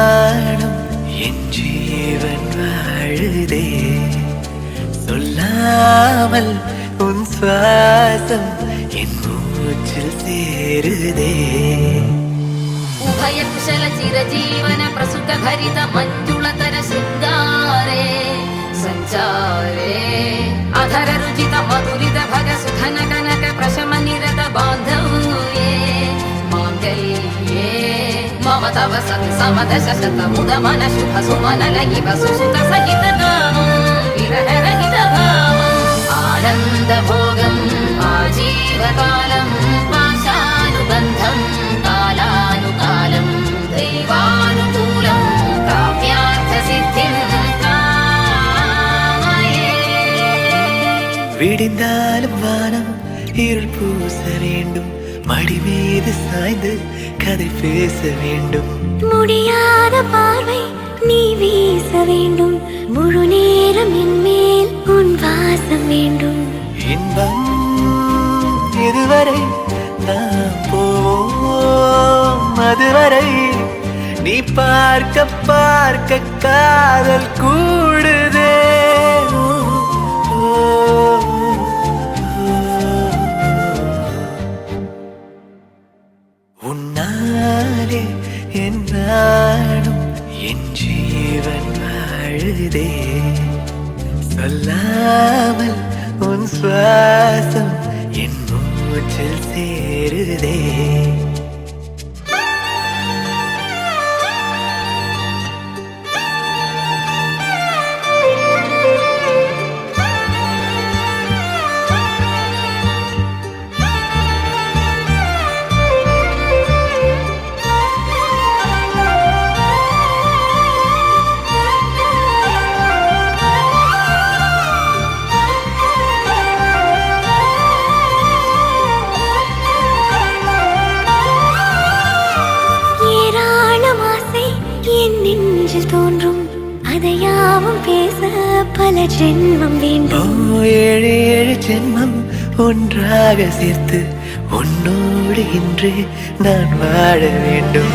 நாடும் என் ஜீவன் வாழுதே சொல்லாமல் உன் சுவாசம் என் மூச்சில் சேருதே उभय कुशल चिरजीवन प्रसुत भरित मंजुलतर शृंगारे संचारे अधर रुचित मधुरित भग सुखन कनक प्रशम निरत बांधव्ये मांगल्ये मम तव सति समदश शत मुद मन शुभ सुमन लगिव सुसुत सहित नामं विरह रहित भावम् आनंद भोगम् आजीवकालम् पाशानुबन्धम् कालानुकालं दैवानुकूलं काव्यार्थ सिद्धिं कामये விடிந்தாலும் வானம் இருள் பூச வேண்டும் மடி மீது சாய்ந்து கதை பேச வேண்டும் முடியாத பார்வை நீ வீச வேண்டும் முழு நேரம் என் மேல் உன் வாசம் வேண்டும் இன்பம் இதுவரை நாம் போவோம் அதுவரை நீ பார்க்க பார்க்க காதல் கூடுதே உன்னாலே என் நாடும் என் ஜீவன் வாழுதே சொல்லாமல் உன் சுவாசம் என் மூச்சில் சேருதே நெஞ்சில் தோன்றும் அதையாவும் பேச பல ஜென்மம் வேண்டும் ஏழு ஏழு ஜென்மம் ஒன்றாக சேர்த்து உன்னோடு இன்று நான் வாழ வேண்டும்